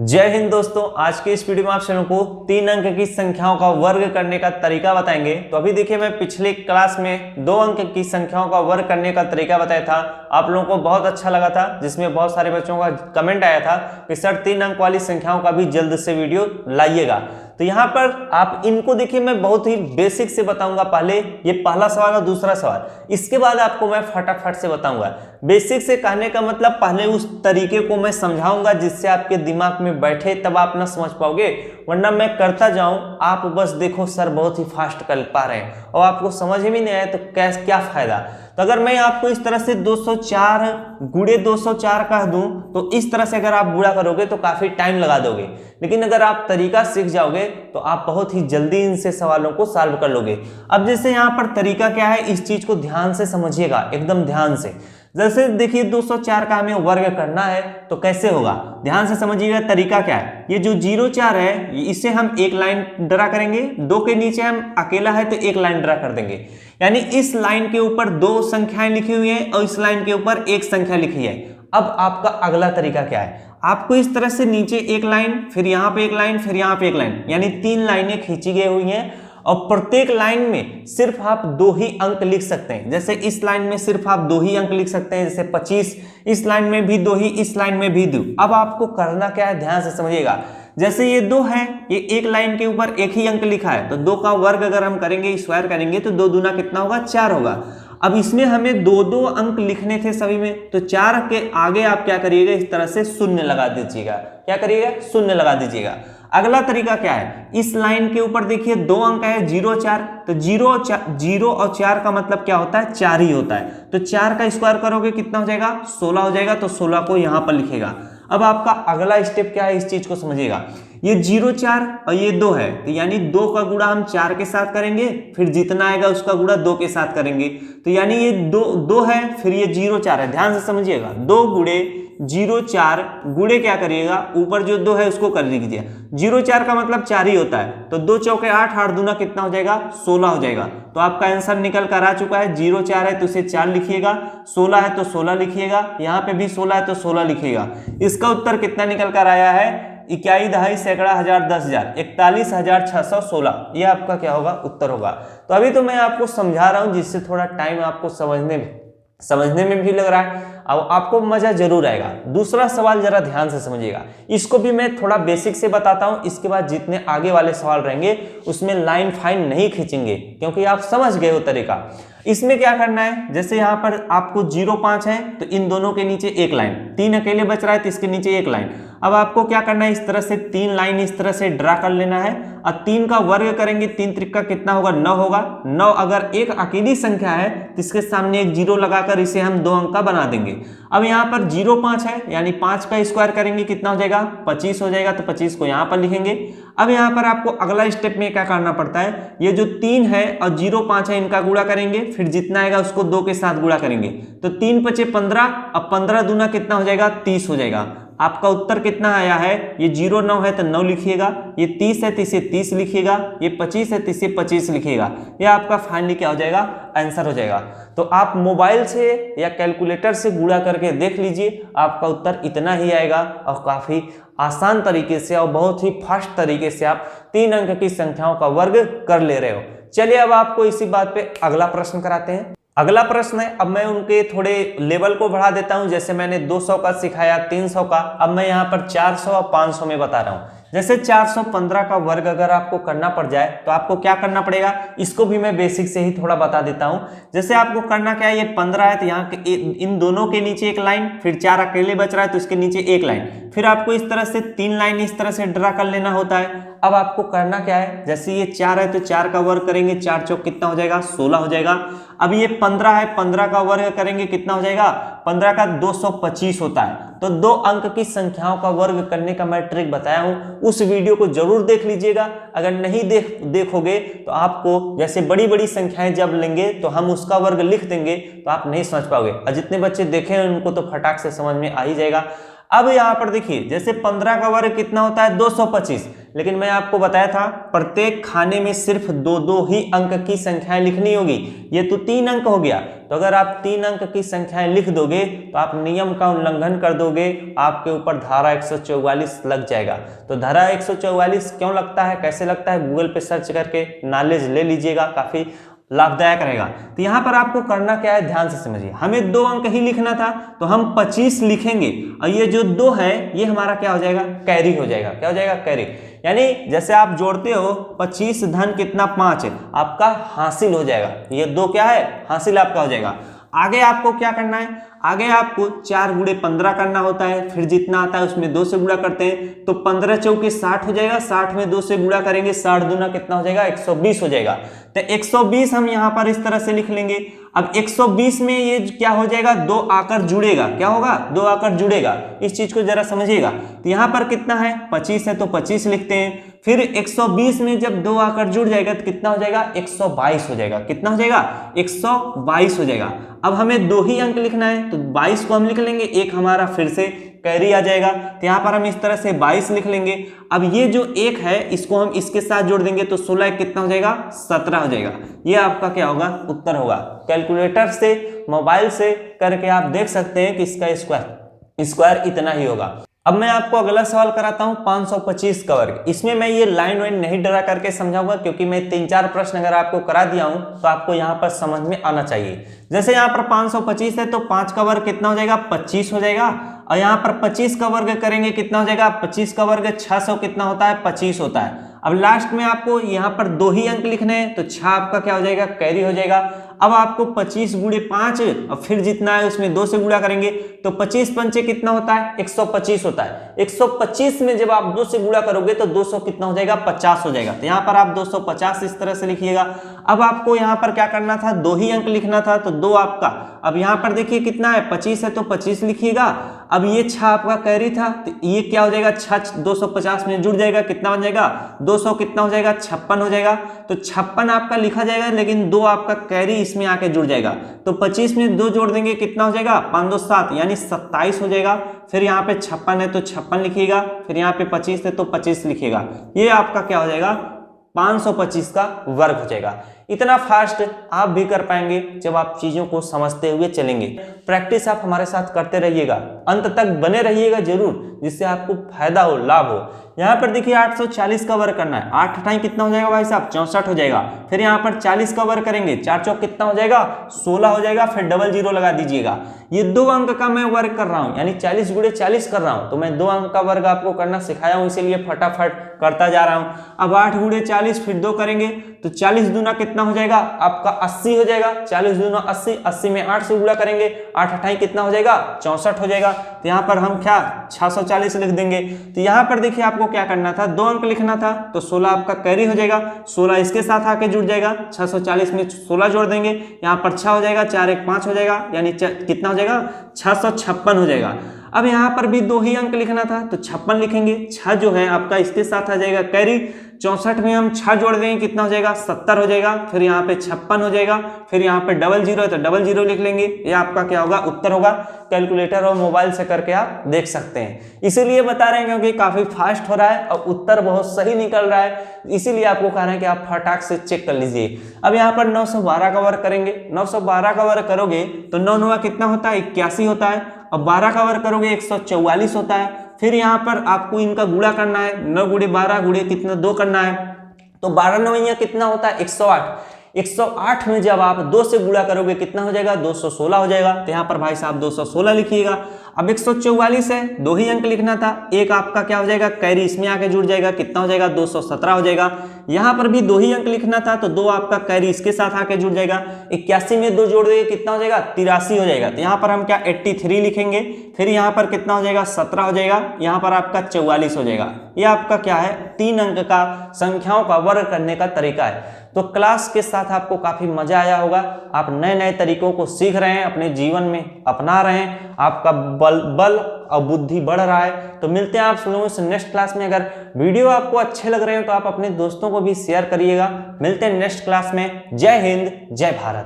जय हिंद दोस्तों, आज के इस वीडियो में आप सभी को 3 अंक की संख्याओं का वर्ग करने का तरीका बताएंगे। तो अभी देखिए, मैं पिछले क्लास में 2 अंक की संख्याओं का वर्ग करने का तरीका बताया था। आप लोगों को बहुत अच्छा लगा था, जिसमें बहुत सारे बच्चों का कमेंट आया था कि सर 3 अंक वाली संख्याओं का भी जल्द से वीडियो लाइएगा। तो यहाँ पर आप इनको देखिए, मैं बहुत ही बेसिक से बताऊंगा। पहले ये पहला सवाल और दूसरा सवाल, इसके बाद आपको मैं फटाफट से बताऊंगा। बेसिक से कहने का मतलब पहले उस तरीके को मैं समझाऊंगा जिससे आपके दिमाग में बैठे, तब आप ना समझ पाओगे। वरना मैं करता जाऊं, आप बस देखो सर बहुत ही फास्ट कर पा रहे हैं और आपको समझ में नहीं आया तो क्या फायदा। तो अगर मैं आपको इस तरह से 204 गुणे 204 कह दूं, तो इस तरह से अगर आप गुणा करोगे तो काफी टाइम लगा दोगे। लेकिन अगर आप तरीका सीख जाओगे तो आप बहुत ही जल्दी इनसे सवालों को सॉल्व कर लोगे। अब जैसे यहाँ पर तरीका क्या है, इस चीज को ध्यान से समझिएगा, एकदम ध्यान से। जैसे देखिए 204 का हमें वर्ग करना है तो कैसे होगा, ध्यान से समझिएगा तरीका क्या है। ये जो 04 है, इसे हम एक लाइन ड्रा करेंगे। 2 के नीचे हम अकेला है तो एक लाइन ड्रा कर देंगे। यानी इस लाइन के ऊपर 2 संख्याएं लिखी हुई हैं और इस लाइन के ऊपर एक संख्या लिखी है। अब आपका अगला तरीका क्या है, आपको इस तरह से नीचे एक लाइन, फिर यहाँ पे एक लाइन, फिर यहाँ पे एक लाइन, यानी 3 लाइनें खींची गई हुई हैं। और प्रत्येक लाइन में सिर्फ आप 2 ही अंक लिख सकते हैं। जैसे इस लाइन में सिर्फ आप 2 ही अंक लिख सकते हैं, जैसे 25। इस लाइन में भी 2 ही, इस लाइन में भी 2। अब आपको करना क्या है, ध्यान से समझिएगा। जैसे ये 2 है, ये एक लाइन के ऊपर एक ही अंक लिखा है, तो 2 का वर्ग अगर हम करेंगे, स्क्वायर करेंगे, तो 2 दूना कितना होगा, 4 होगा। अब इसमें हमें 2-2 अंक लिखने थे सभी में, तो 4 के आगे आप क्या करिएगा, इस तरह से शून्य लगा दीजिएगा। क्या करिएगा, शून्य लगा दीजिएगा। अगला तरीका क्या है, इस लाइन के ऊपर देखिए 2 अंक है, 0 4, तो 0 और 4 का मतलब क्या होता है, 4 ही होता है। तो 4 का स्क्वायर करोगे कितना हो जाएगा, 16 हो जाएगा। तो 16 को यहां पर लिखेगा। अब आपका अगला स्टेप क्या है, इस चीज को समझिएगा। ये 0 4 और ये 2 है, तो यानी 2 का गुणा हम 4 के साथ करेंगे, फिर जितना आएगा उसका गुणा 2 के साथ करेंगे। तो यानी ये 2 है, फिर ये 0 4 है। ध्यान से समझिएगा, 2 गुणे 0 4 गुणे क्या करिएगा, ऊपर जो 2 है उसको कर लीजिए। 0 4 का मतलब 4 ही होता है, तो 2 चौके 8, 8 दूना कितना हो जाएगा, 16 हो जाएगा। तो आपका आंसर निकल कर आ चुका है। 0 4 है तो इसे 4 लिखिएगा, 16 है तो 16 लिखिएगा, यहाँ पे भी 16 है तो 16 लिखिएगा। इसका उत्तर कितना निकल कर आया है, 21 दहाई सैकड़ा हजार 10,000 41,616। ये आपका क्या होगा, उत्तर होगा। तो अभी तो मैं आपको समझा रहा हूं, जिससे थोड़ा टाइम आपको समझने में भी लग रहा है और आपको मजा जरूर आएगा। दूसरा सवाल जरा ध्यान से समझिएगा, इसको भी मैं थोड़ा बेसिक से बताता हूं। इसके बाद जितने आगे वाले सवाल रहेंगे उसमें लाइन फाइन नहीं खींचेंगे, क्योंकि आप समझ गए हो तरीका। इसमें क्या करना है, जैसे यहाँ पर आपको 0 5 है तो इन दोनों के नीचे एक लाइन, 3 अकेले बच रहा है तो इसके नीचे एक लाइन। अब आपको क्या करना है, इस तरह से 3 लाइन इस तरह से ड्रा कर लेना है और 3 का वर्ग करेंगे, 3 त्रिका कितना होगा, 9 होगा। 9 अगर एक अकेली संख्या है तो इसके सामने एक 0 लगाकर इसे हम 2 अंक का बना देंगे। अब यहाँ पर 0 5 है, यानी 5 का स्क्वायर करेंगे कितना हो जाएगा, 25 हो जाएगा। तो 25 को यहाँ पर लिखेंगे। अब यहाँ पर आपको अगला स्टेप में क्या करना पड़ता है, ये जो 3 है और 0 5 है, इनका गुणा करेंगे, फिर जितना आएगा उसको 2 के साथ गुणा करेंगे। तो 3 5 15, अब 15 दूना कितना हो जाएगा, 30 हो जाएगा। आपका उत्तर कितना आया है, ये 0 9 है तो 9 लिखिएगा, ये 30 है तो इसे 30 लिखिएगा, ये 25 है तो इसे 25 लिखिएगा। ये आपका फाइनली क्या हो जाएगा, आंसर हो जाएगा। तो आप मोबाइल से या कैलकुलेटर से गुणा करके देख लीजिए, आपका उत्तर इतना ही आएगा और काफी आसान तरीके से और बहुत ही फास्ट तरीके से आप 3 अंक की संख्याओं का वर्ग कर ले रहे हो। चलिए अब आपको इसी बात पे अगला प्रश्न कराते हैं। अगला प्रश्न है, अब मैं उनके थोड़े लेवल को बढ़ा देता हूं। जैसे मैंने 200 का सिखाया, 300 का, अब मैं यहाँ पर 400 और 500 में बता रहा हूं। जैसे 415 का वर्ग अगर आपको करना पड़ जाए तो आपको क्या करना पड़ेगा, इसको भी मैं बेसिक से ही थोड़ा बता देता हूं। जैसे आपको करना क्या है, ये 15 है तो यहाँ इन दोनों के नीचे एक लाइन, फिर 4 अकेले बच रहा है तो इसके नीचे एक लाइन, फिर आपको इस तरह से 3 लाइन इस तरह से ड्रा कर लेना होता है। अब आपको करना क्या है, जैसे ये 4 है तो 4 का वर्ग करेंगे, 4 चौक कितना हो जाएगा, 16 हो जाएगा। अब ये 15 है, 15 का वर्ग करेंगे कितना हो जाएगा, 15 का 225 होता है। तो 2 अंक की संख्याओं का वर्ग करने का मैं ट्रिक बताया हूं, उस वीडियो को जरूर देख लीजिएगा। अगर नहीं देखोगे तो आपको जैसे बड़ी बड़ी संख्याएं जब लेंगे तो हम उसका वर्ग लिख देंगे तो आप नहीं समझ पाओगे, और जितने बच्चे देखे हैं उनको तो फटाक से समझ में आ ही जाएगा। अब यहाँ पर देखिए, जैसे 15 का वर्ग कितना होता है, 225, लेकिन मैं आपको बताया था प्रत्येक खाने में सिर्फ 2-2 ही अंक की संख्याएं लिखनी होगी। ये तो 3 अंक हो गया, तो अगर आप 3 अंक की संख्याएं लिख दोगे तो आप नियम का उल्लंघन कर दोगे, आपके ऊपर धारा 144 लग जाएगा। तो धारा 144 क्यों लगता है, कैसे लगता है, गूगल पे सर्च करके नॉलेज ले लीजिएगा, काफी लाभदायक रहेगा। तो यहाँ पर आपको करना क्या है, ध्यान से समझिए। हमें 2 अंक ही लिखना था तो हम 25 लिखेंगे और ये जो 2 है ये हमारा क्या हो जाएगा, कैरी हो जाएगा। क्या हो जाएगा, कैरी। यानी जैसे आप जोड़ते हो 25 धन कितना 5 आपका हासिल हो जाएगा। ये 2 क्या है, हासिल आपका हो जाएगा। आगे आपको क्या करना है, आगे आपको 4 गुणे 15 करना होता है, फिर जितना आता है उसमें 2 से गुणा करते हैं तो 15 चौके 60 हो जाएगा, 60 में 2 से गुणा करेंगे, 60 दूना कितना हो जाएगा, 120 हो जाएगा। तो 120 हम यहाँ पर इस तरह से लिख लेंगे। अब 120 में ये क्या हो जाएगा, 2 आकर जुड़ेगा। क्या होगा, 2 आकर जुड़ेगा। इस चीज को जरा समझिएगा। तो यहाँ पर कितना है, 25 है तो 25 लिखते हैं। फिर 120 में जब 2 आकर जुड़ जाएगा तो कितना हो जाएगा, 122 हो जाएगा। कितना हो जाएगा, 122 हो जाएगा। अब हमें 2 ही अंक लिखना है तो 22 को हम लिख लेंगे, एक हमारा फिर से कैरी आ जाएगा। तो यहाँ पर हम इस तरह से 22 लिख लेंगे। अब ये जो 1 है इसको हम इसके साथ जोड़ देंगे तो 16 कितना हो जाएगा, 17 हो जाएगा। ये आपका क्या होगा, उत्तर होगा। कैलकुलेटर से, मोबाइल से करके आप देख सकते हैं कि इसका स्क्वायर इतना ही होगा। अब मैं आपको अगला सवाल कराता हूं 525 का वर्ग। इसमें मैं ये लाइन वाइन नहीं ड्रा करके समझाऊंगा क्योंकि मैं 3-4 प्रश्न अगर आपको करा दिया हूं तो आपको यहां पर समझ में आना चाहिए। जैसे यहां पर 525 है तो 5 का वर्ग कितना हो जाएगा, 25 हो जाएगा। और यहां पर 25 का वर्ग करेंगे कितना हो जाएगा, 25 का वर्ग 600 कितना होता है, 25 होता है। अब लास्ट में आपको यहाँ पर 2 ही अंक लिखने हैं तो 6 आपका क्या हो जाएगा, कैरी हो जाएगा। अब आपको 25 गुणे 5 और फिर जितना है उसमें 2 से गुणा करेंगे तो 25 पंचे कितना होता है, 125 होता है। 125 में जब आप 2 से गुणा करोगे तो 200 कितना हो जाएगा, 50 हो जाएगा। तो यहाँ पर आप 250 इस तरह से लिखिएगा। अब आपको यहाँ पर क्या करना था, 2 ही अंक लिखना था तो 2 आपका। अब यहाँ पर देखिए कितना है, 25 है तो 25 लिखिएगा। अब ये 6 आपका कैरी था तो ये क्या हो जाएगा, 6 250 में जुड़ जाएगा, कितना बन जाएगा, 200 कितना हो जाएगा, 56 हो जाएगा। तो 56 आपका लिखा जाएगा लेकिन 2 आपका कैरी इसमें आके जुड़ जाएगा। तो 25 में 2 जोड़ देंगे कितना हो जाएगा, 5 2 7 यानी 27 हो जाएगा। फिर यहाँ पे 56 है तो 56 लिखिएगा, फिर यहाँ पे 25 है तो 25 लिखिएगा। ये आपका क्या हो जाएगा, 525 का वर्ग हो जाएगा। इतना फास्ट आप भी कर पाएंगे जब आप चीजों को समझते हुए चलेंगे। प्रैक्टिस आप हमारे साथ करते रहिएगा, अंत तक बने रहिएगा जरूर, जिससे आपको फायदा हो, लाभ हो। यहाँ पर देखिए 840 का वर्ग करना है, 8 टाइम कितना हो जाएगा भाई साहब, 64 हो जाएगा। फिर यहाँ पर 40 का वर्ग करेंगे, 4 चौक कितना हो जाएगा, 16 हो जाएगा। फिर डबल जीरो लगा दीजिएगा। ये 2 अंक का मैं वर्ग कर रहा हूँ यानी 40 गुणे 40 कर रहा हूँ, तो मैं 2 अंक का वर्ग आपको करना सिखाया हूँ, इसीलिए फटाफट करता जा रहा हूँ। अब 8 गुणे 40 फिर 2 करेंगे तो 40 दूना कितना हो जाएगा आपका, 80 हो जाएगा। 40 दूना 80, 80 में 8 से गुणा करेंगे, 8 अठाई कितना हो जाएगा, 64 हो जाएगा। तो यहाँ पर हम क्या 640 लिख देंगे। तो यहाँ पर देखिए आपको क्या करना था, 2 अंक लिखना था तो 16 आपका कैरी हो जाएगा, 16 इसके साथ आके जुड़ जाएगा। 640 में 16 जोड़ देंगे, यहाँ पर 6 हो जाएगा, 4 1 5 हो जाएगा यानी कितना हो जाएगा, 656 हो जाएगा। अब यहाँ पर भी 2 ही अंक लिखना था तो 56 लिखेंगे। 6 जो है आपका इसके साथ आ जाएगा कैरी, 64 में हम 6 जोड़ देंगे कितना हो जाएगा, 70 हो जाएगा। फिर यहाँ पे 56 हो जाएगा। फिर यहाँ पे डबल जीरो है तो डबल जीरो लिख लेंगे। ये आपका क्या होगा, उत्तर होगा। कैलकुलेटर और मोबाइल से करके आप देख सकते हैं, इसीलिए बता रहे हैं क्योंकि काफी फास्ट हो रहा है और उत्तर बहुत सही निकल रहा है, इसीलिए आपको कह रहे हैं कि आप फटाक से चेक कर लीजिए। अब यहाँ पर 912 का वर्ग करेंगे। 912 का वर्ग करोगे तो 9 9 कितना होता है, 81 होता है। अब 12 का वर्ग करोगे 144 होता है। फिर यहाँ पर आपको इनका गुणा करना है, 9 गुणे 12 गुणे कितना 2 करना है, तो 12 9 कितना होता है, 108। 108 में जब आप 2 से गुणा करोगे कितना हो जाएगा, 216 हो जाएगा। तो यहाँ पर भाई साहब 216 लिखिएगा। अब 144 है, 2 ही अंक लिखना था, एक आपका क्या हो जाएगा, कैरी इसमें आके जुड़ जाएगा, कितना हो जाएगा, 217 हो जाएगा। यहाँ पर भी 2 ही अंक लिखना था तो 2 आपका कैरी इसके साथ आके जुड़ जाएगा। 81 में 2 जोड़ देंगे कितना हो जाएगा, 83 हो जाएगा। तो यहाँ पर हम क्या 83 लिखेंगे। फिर यहाँ पर कितना हो जाएगा, 17 हो जाएगा। यहाँ पर आपका 44 हो जाएगा। ये आपका क्या है, 3 अंक का संख्याओं का वर्ग करने का तरीका है। तो क्लास के साथ आपको काफी मजा आया होगा, आप नए नए तरीकों को सीख रहे हैं, अपने जीवन में अपना रहे हैं, आपका बल और बुद्धि बढ़ रहा है। तो मिलते हैं आप लोगों से नेक्स्ट क्लास में। अगर वीडियो आपको अच्छे लग रहे हैं तो आप अपने दोस्तों को भी शेयर करिएगा। मिलते हैं नेक्स्ट क्लास में। जय हिंद, जय भारत।